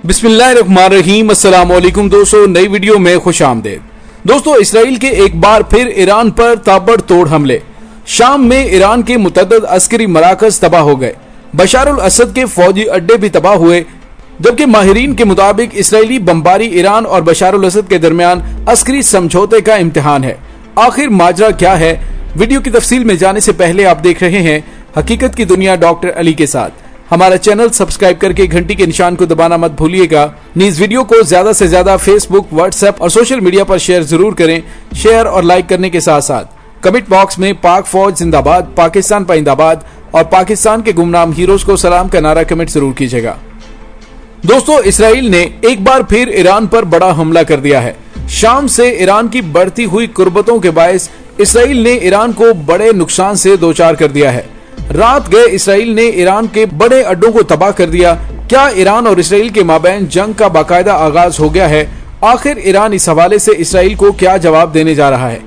बिस्मिल्लाहिर्रहमानिर्रहीम। अस्सलाम वालेकुम दोस्तों, नई वीडियो में खुश आमदेद। दोस्तों, इसराइल के एक बार फिर ईरान पर ताबड़तोड़ हमले। शाम में ईरान के मुतअद्दिद अस्करी मराकज तबाह हो गए। बशार अल असद के फौजी अड्डे भी तबाह हुए, जबकि माहिरीन के मुताबिक इसराइली बमबारी ईरान और बशार अल असद के दरमियान अस्करी समझौते का इम्तिहान है। आखिर माजरा क्या है? वीडियो की तफसील में जाने से पहले आप देख रहे हैं हकीकत की दुनिया डॉक्टर अली के साथ। हमारा चैनल सब्सक्राइब करके घंटी के निशान को दबाना मत भूलिएगा। नीज वीडियो को ज्यादा से ज्यादा फेसबुक, व्हाट्सएप और सोशल मीडिया पर शेयर जरूर करें। शेयर और लाइक करने के साथ साथ कमेंट बॉक्स में पाक फौज जिंदाबाद, पाकिस्तान पाइंदाबाद और पाकिस्तान के गुमनाम हीरोज को सलाम का नारा कमेंट जरूर कीजिएगा। दोस्तों, इसराइल ने एक बार फिर ईरान पर बड़ा हमला कर दिया है। शाम से ईरान की बढ़ती हुई कुर्बतों के बायस इसराइल ने ईरान को बड़े नुकसान से दो चार कर दिया है। रात गए इसराइल ने ईरान के बड़े अड्डों को तबाह कर दिया। क्या ईरान और इसराइल के माबैन जंग का बाकायदा आगाज हो गया है? आखिर ईरान इस हवाले से इसराइल को क्या जवाब देने जा रहा है?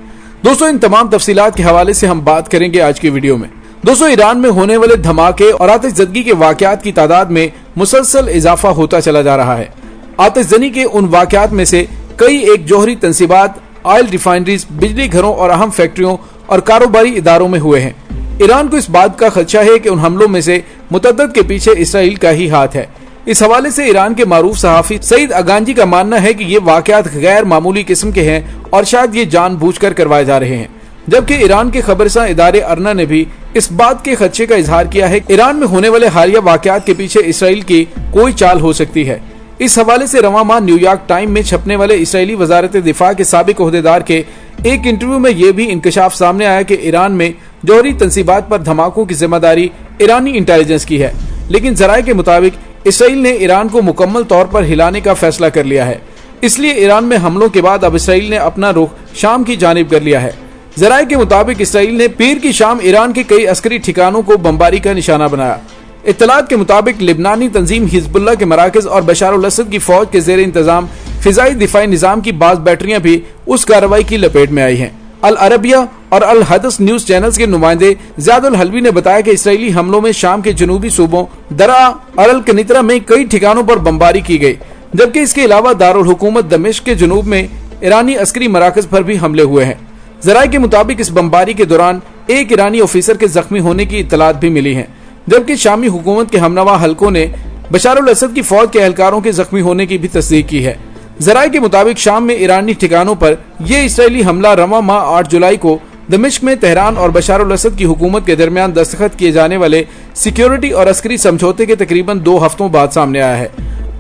दोस्तों, इन तमाम तफसीलात के हवाले से हम बात करेंगे आज की वीडियो में। दोस्तों, ईरान में होने वाले धमाके और आतिशजदगी के वाकयात की तादाद में मुसलसल इजाफा होता चला जा रहा है। आतिशजनी के उन वाकयात में से कई एक जौहरी तंसीबात, ऑयल रिफाइनरीज, बिजली घरों और अहम फैक्ट्रियों और कारोबारी इदारों में हुए हैं। ईरान को इस बात का खदशा है कि उन हमलों में से मुतअद्दिद के पीछे इसराइल का ही हाथ है। इस हवाले से ईरान के मारूफ सहाफी सईद अगांजी का मानना है कि ये वाकयात गैर मामूली किस्म के हैं और शायद ये जानबूझकर करवाए जा रहे हैं। जबकि ईरान के खबरसां इदारे अरना ने भी इस बात के खदशे का इजहार किया है कि ईरान में होने वाले हालिया वाकयात के पीछे इसराइल की कोई चाल हो सकती है। इस हवाले से रवां माह न्यूयॉर्क टाइम में छपने वाले इसराइली वजारत दिफा के साबिक ओहदेदार के एक इंटरव्यू में यह भी इंकशाफ सामने आया कि ईरान में जौहरी तंसीबात पर धमाकों की जिम्मेदारी ईरानी इंटेलिजेंस की है। लेकिन जराये के मुताबिक इसराइल ने ईरान को मुकम्मल तौर पर हिलाने का फैसला कर लिया है। इसलिए ईरान में हमलों के बाद अब इसराइल ने अपना रुख शाम की जानिब कर लिया है। जराये के मुताबिक इसराइल ने पीर की शाम ईरान के कई अस्करी ठिकानों को बमबारी का निशाना बनाया। इत्तलात के मुताबिक लिबनानी तंजीम हिजबुल्लाह के मराकज और बशार अल असद की फौज के जेर इंतजाम फिजाई दिफाई निजाम की बाज बैटरियां भी उस कार्रवाई की लपेट में आई हैं। अल अरबिया और अल हदस न्यूज चैनल्स के नुमाइंदे ज़ियाद अल हलवी ने बताया कि इसराइली हमलों में शाम के जनूबी सूबों दरा और अल कनितरा में कई ठिकानों पर बमबारी की गई, जबकि इसके अलावा दारुल हुकूमत दमिश्क के जनूब में ईरानी अस्करी मराकज पर भी हमले हुए हैं। जराये के मुताबिक इस बमबारी के दौरान एक ईरानी ऑफिसर के जख्मी होने की इत्तलात भी मिली है, जबकि शामी हुकूमत के हमनवा हलकों ने बशार अल असद की फौज के एहलकारों के जख्मी होने की भी तस्दीक की है। जराये के मुताबिक शाम में ईरानी ठिकानों पर यह इसराइली हमला रवां माह 8 जुलाई को दमिश्क में तेहरान और बशार अल असद की हुकूमत के दरमियान दस्तखत किए जाने वाले सिक्योरिटी और अस्करी समझौते के तकरीबन 2 हफ्तों बाद सामने आया है।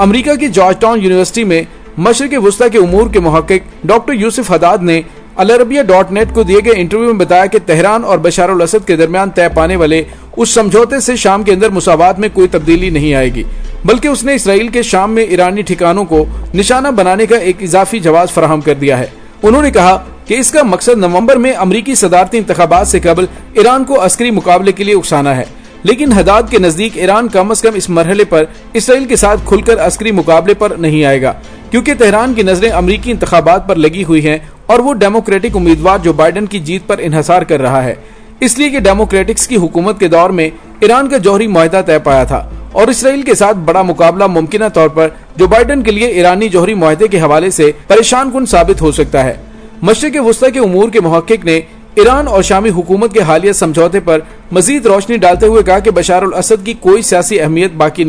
अमरीका की जॉर्ज टाउन यूनिवर्सिटी में मशरिक़ वुस्ता के उमूर के मुहक्किक डॉक्टर यूसुफ हदाद ने अलअरबिया.नेट को दिए गए इंटरव्यू में बताया कि तेहरान और बशार अल असद के दरमियान तय पाने वाले उस समझौते से शाम के अंदर मुसावात में कोई तब्दीली नहीं आएगी, बल्कि उसने इसराइल के शाम में ईरानी ठिकानों को निशाना बनाने का एक इजाफी जवाब फराहम कर दिया है। उन्होंने कहा कि इसका मकसद नवंबर में अमरीकी सदारती इंतखाबात से कबल ईरान को अस्करी मुकाबले के लिए उकसाना है। लेकिन हदाद के नजदीक ईरान कम अज कम इस मरहले पर इसराइल के साथ खुलकर अस्करी मुकाबले पर नहीं आएगा, क्योंकि तेहरान की नजरें अमरीकी इंतखाबात पर लगी हुई हैं और वो डेमोक्रेटिक उम्मीदवार जो बाइडन की जीत पर इन्हसार कर रहा है। इसलिए कि डेमोक्रेटिक्स की हुकूमत के दौर में ईरान का जौहरी मुआहदा तय पाया था और इसराइल के साथ बड़ा मुकाबला मुमकिन तौर पर जो बाइडन के लिए ईरानी जौहरी मुआहदे के हवाले से परेशान कुन साबित हो सकता है। मशरिक़ वुस्ता के उमूर के मुहक्किक ने ईरान और शामी हुकूमत के हालिया समझौते पर मजीद रोशनी डालते हुए कहा कि बशार अल असद की कोई सियासी अहमियत बाकी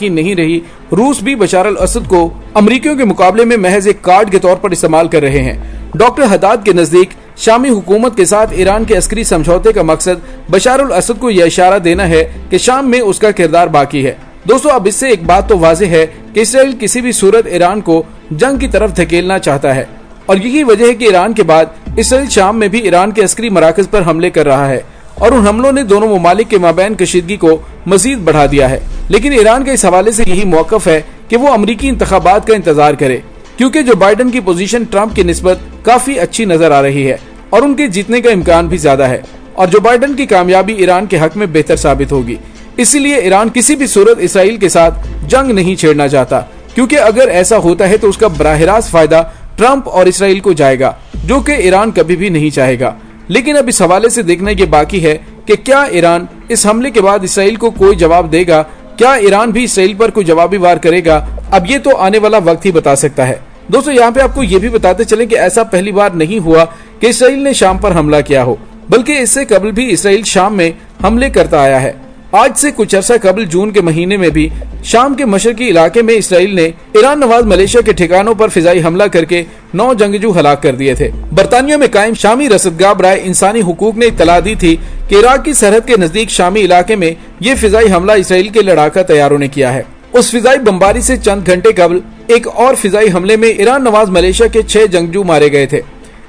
नहीं रही। रूस भी बशार अल असद को अमरीकियों के मुकाबले में महज एक कार्ड के तौर पर इस्तेमाल कर रहे हैं। डॉक्टर हदाद के नजदीक शामी हुकूमत के साथ ईरान के अस्करी समझौते का मकसद बशार अल असद को यह इशारा देना है कि शाम में उसका किरदार बाकी है। दोस्तों, अब इससे एक बात तो वाज़ेह है कि इसराइल किसी भी सूरत ईरान को जंग की तरफ धकेलना चाहता है और यही वजह है कि ईरान के बाद इसराइल शाम में भी ईरान के अस्करी मराकज पर हमले कर रहा है और उन हमलों ने दोनों ममालिक के माबैन कशीदगी को मजीद बढ़ा दिया है। लेकिन ईरान का इस हवाले से यही मौकफ है कि वो अमरीकी इंतखाबात का इंतजार करे, क्योंकि जो बाइडन की पोजीशन ट्रंप की निस्बत काफी अच्छी नजर आ रही है और उनके जीतने का इम्कान भी ज्यादा है और जो बाइडन की कामयाबी ईरान के हक में बेहतर साबित होगी। इसीलिए ईरान किसी भी सूरत इसराइल के साथ जंग नहीं छेड़ना चाहता, क्योंकि अगर ऐसा होता है तो उसका बराह रास्त फायदा ट्रंप और इसराइल को जाएगा, जो कि ईरान कभी भी नहीं चाहेगा। लेकिन अब इस हवाले से देखना ये बाकी है कि क्या ईरान इस हमले के बाद इसराइल को कोई जवाब देगा क्या ईरान भी इसराइल पर कोई जवाबी वार करेगा? अब ये तो आने वाला वक्त ही बता सकता है। दोस्तों यहाँ पे आपको ये भी बताते चलें कि ऐसा पहली बार नहीं हुआ कि इसराइल ने शाम पर हमला किया हो, बल्कि इससे कबल भी इसराइल शाम में हमले करता आया है। आज से कुछ अर्सा कबल जून के महीने में भी शाम के मशरकी इलाके में इसराइल ने ईरान नवाज मलेशिया के ठिकानों पर फिजाई हमला करके 9 जंगजू हलाक कर दिए थे। बरतानिया में कायम शामी रसदगाह बराए इंसानी हुकूक ने इत्तला दी थी कि इराक की सरहद के नजदीक शामी इलाके में ये फिजाई हमला इसराइल के लड़ाका तैयारों ने किया है। उस फिजाई बमबारी से चंद घंटे कबल एक और फिजाई हमले में ईरान नवाज मलेशिया के 6 जंगजू मारे गए थे।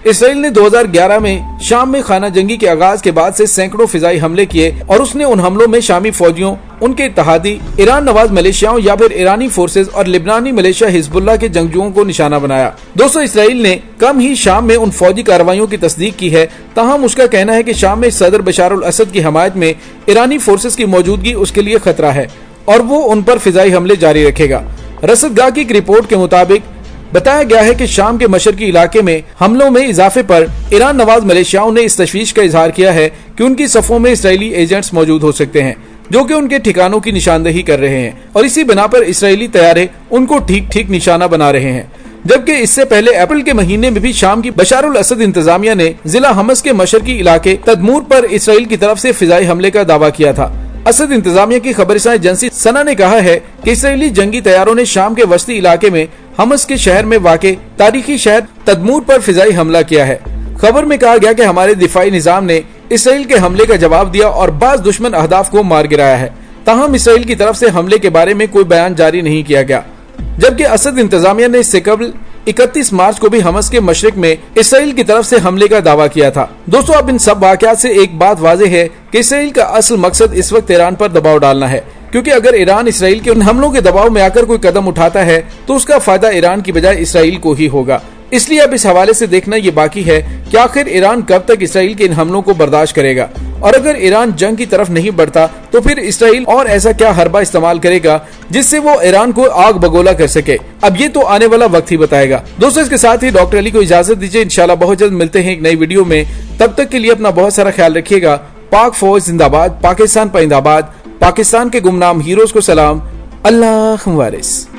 इसराइल ने 2011 में शाम में खाना जंगी के आगाज के बाद से सैकड़ों फिजाई हमले किए और उसने उन हमलों में शामी फौजियों, उनके इत्तहादी, ईरान नवाज मलेशियाओं या फिर ईरानी फोर्सेज और लिबनानी मलेशिया हिजबुल्लाह के जंगजुओं को निशाना बनाया। दोस्तों इसराइल ने कम ही शाम में उन फौजी कार्रवाइयों की तस्दीक की है, ताहम उसका कहना है कि शाम में सदर बशारुल असद की हमायत में ईरानी फोर्सेज की मौजूदगी उसके लिए खतरा है और वो उन पर फिजाई हमले जारी रखेगा। रसदगाह की एक रिपोर्ट के मुताबिक बताया गया है कि शाम के मशरकी इलाके में हमलों में इजाफे पर ईरान नवाज मलेशियाओं ने इस तशवीश का इजहार किया है कि उनकी सफों में इसराइली एजेंट्स मौजूद हो सकते हैं जो कि उनके ठिकानों की निशानदेही कर रहे हैं और इसी बिना पर इसराइली तैयारे उनको ठीक ठीक निशाना बना रहे हैं। जबकि इससे पहले अप्रैल के महीने में भी शाम की बशारुल असद इंतजामिया ने जिला हमस के मशरकी इलाके तदमूर पर इसराइल की तरफ से फिजाई हमले का दावा किया था। असद इंतजामिया की खबरसां एजेंसी सना ने कहा है कि इसराइली जंगी तैयारों ने शाम के वस्ती इलाके में हमस के शहर में वाक़े तारीखी शहर तदमूर पर फिजाई हमला किया है। खबर में कहा गया कि हमारे दिफाई निजाम ने इसराइल के हमले का जवाब दिया और बाज़ दुश्मन अहदाफ को मार गिराया है। ताहम इसराइल की तरफ से हमले के बारे में कोई बयान जारी नहीं किया गया। जबकि असद इंतजामिया ने इससे कबल 31 मार्च को भी हमस के मशरिक में इसराइल की तरफ से हमले का दावा किया था। दोस्तों अब इन सब वाक़यात से एक बात वाज़ेह है कि इसराइल का असल मकसद इस वक्त ईरान पर दबाव डालना है, क्योंकि अगर ईरान इसराइल के उन हमलों के दबाव में आकर कोई कदम उठाता है तो उसका फायदा ईरान की बजाय इसराइल को ही होगा। इसलिए अब इस हवाले से देखना ये बाकी है कि आखिर ईरान कब तक इसराइल के इन हमलों को बर्दाश्त करेगा और अगर ईरान जंग की तरफ नहीं बढ़ता तो फिर इसराइल और ऐसा क्या हरबा इस्तेमाल करेगा जिससे वो ईरान को आग बगोला कर सके। अब ये तो आने वाला वक्त ही बताएगा। दोस्तों इसके साथ ही डॉक्टर अली को इजाजत दीजिए, इंशाल्लाह बहुत जल्द मिलते हैं एक नई वीडियो में। तब तक के लिए अपना बहुत सारा ख्याल रखिएगा। पाक फौज जिंदाबाद, पाकिस्तान पाइंदाबाद, पाकिस्तान के गुमनाम हीरोज को सलाम। अल्लाह वारिस।